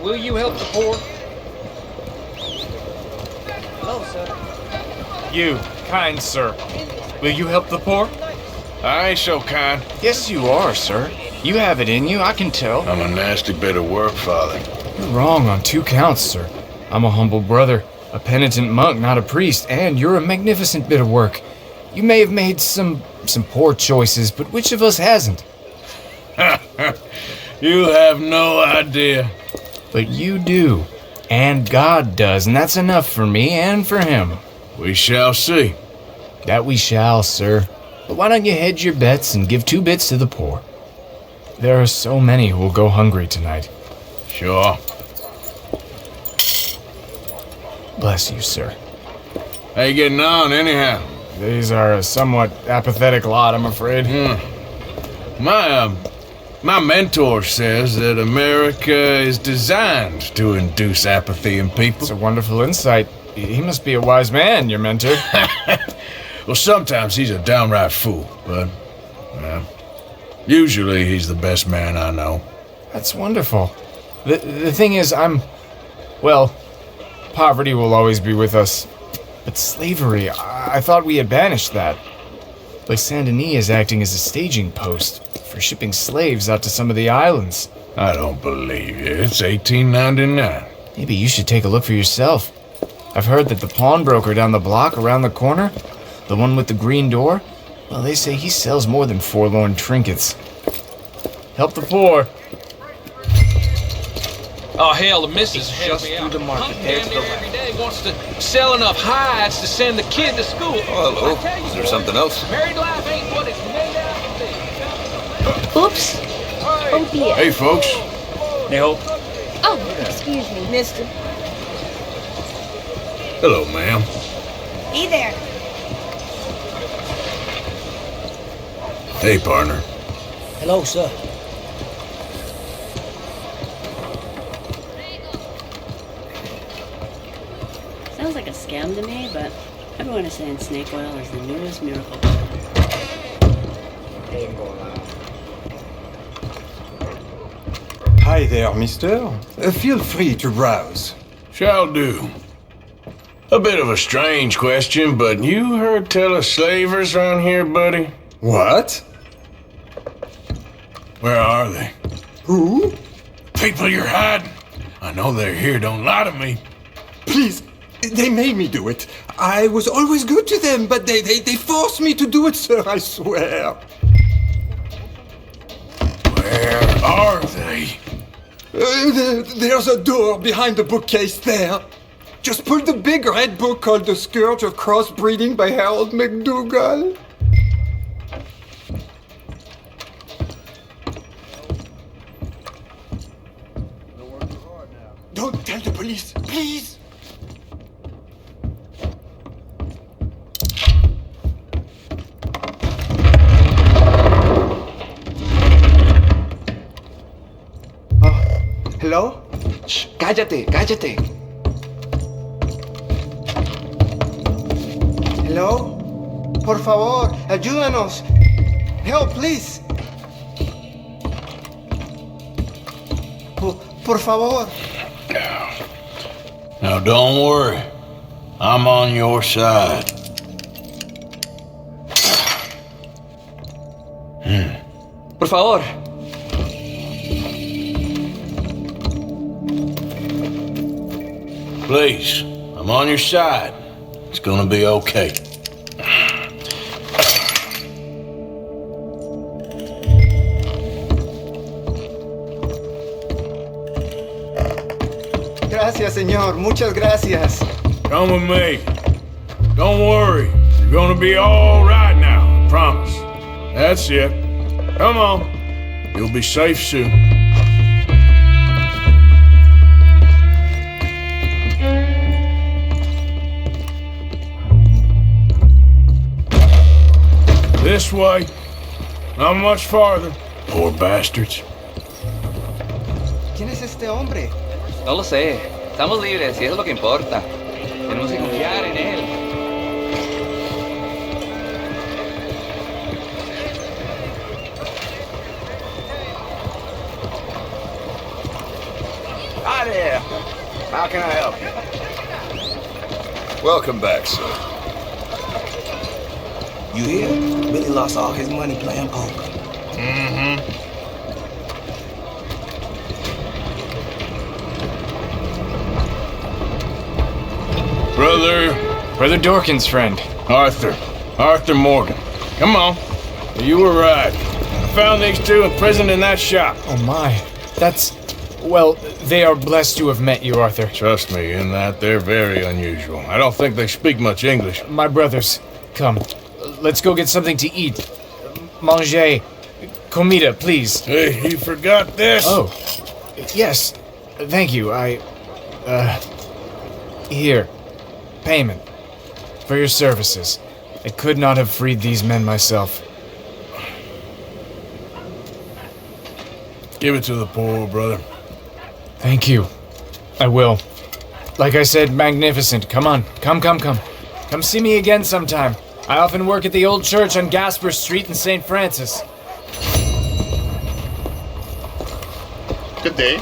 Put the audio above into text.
will you help the poor? Hello, sir. You, kind sir, will you help the poor? I ain't so kind. Yes, you are, sir. You have it in you, I can tell. I'm a nasty bit of work, Father. You're wrong on 2 counts, sir. I'm a humble brother, a penitent monk, not a priest, and you're a magnificent bit of work. You may have made some poor choices, but which of us hasn't? You have no idea. But you do, and God does, and that's enough for me and for him. We shall see. That we shall, sir. But why don't you hedge your bets and give 2 bits to the poor? There are so many who will go hungry tonight. Sure. Bless you, sir. How you getting on, anyhow? These are a somewhat apathetic lot, I'm afraid. My mentor says that America is designed to induce apathy in people. It's a wonderful insight. He must be a wise man, your mentor. Well, sometimes he's a downright fool, but, usually he's the best man I know. That's wonderful. The thing is, well, poverty will always be with us. But slavery, I thought we had banished that. Like Saint Denis is acting as a staging post for shipping slaves out to some of the islands. I don't believe you. It's 1899. Maybe you should take a look for yourself. I've heard that the pawnbroker down the block around the corner, the one with the green door, well, they say he sells more than forlorn trinkets. Help the poor. Oh, hell, the missus helped Just me through out. the market, Hunting there down to the there left. every day wants to sell enough hides to send the kid to school. Oh, I tell you, hello. Is there boy, something else? Married life ain't what it's made out to be. Oops. Oh dear. Hey, folks. Oh, excuse me, mister. Hello, ma'am. Hey there. Hey, partner. Hello, sir. Sounds like a scam to me, but everyone is saying snake oil is the newest miracle. Hi there, mister. Feel free to browse. Shall do. A bit of a strange question, but you heard tell of slavers around here, buddy? What? Where are they? Who? People you're hiding. I know they're here, don't lie to me. Please, they made me do it. I was always good to them, but they forced me to do it, sir, I swear. Where are they? There's a door behind the bookcase there. Just pull the big red book called The Scourge of Crossbreeding by Harold McDougall. Don't tell the police, please! ¿Hello? Shh, cállate, cállate. ¿Hello? Por favor, ayúdanos. Help, please. Por favor. Now don't worry. I'm on your side. Por favor. Please, I'm on your side. It's gonna be okay. Gracias, señor. Muchas gracias. Come with me. Don't worry. You're gonna be all right now. I promise. That's it. Come on. You'll be safe soon. This way. Not much farther. Poor bastards. ¿Quién es este hombre? No lo sé. Estamos libres y eso es lo que importa. Tenemos que confiar en él. Hi there. How can I help you? Welcome back, sir. You hear? Billy lost all his money playing poker. Mm-hmm. Brother Dorkin's friend. Arthur Morgan. Come on. You were right. I found these two imprisoned in that shop. Oh my. That's... Well, they are blessed to have met you, Arthur. Trust me, in that they're very unusual. I don't think they speak much English. My brothers, come. Let's go get something to eat. Manger. Comida, please. Hey, you forgot this? Oh. Yes. Thank you. Here. Payment. For your services. I could not have freed these men myself. Give it to the poor, brother. Thank you. I will. Like I said, magnificent. Come on. Come. Come see me again sometime. I often work at the old church on Gasper Street in St. Francis. Good day.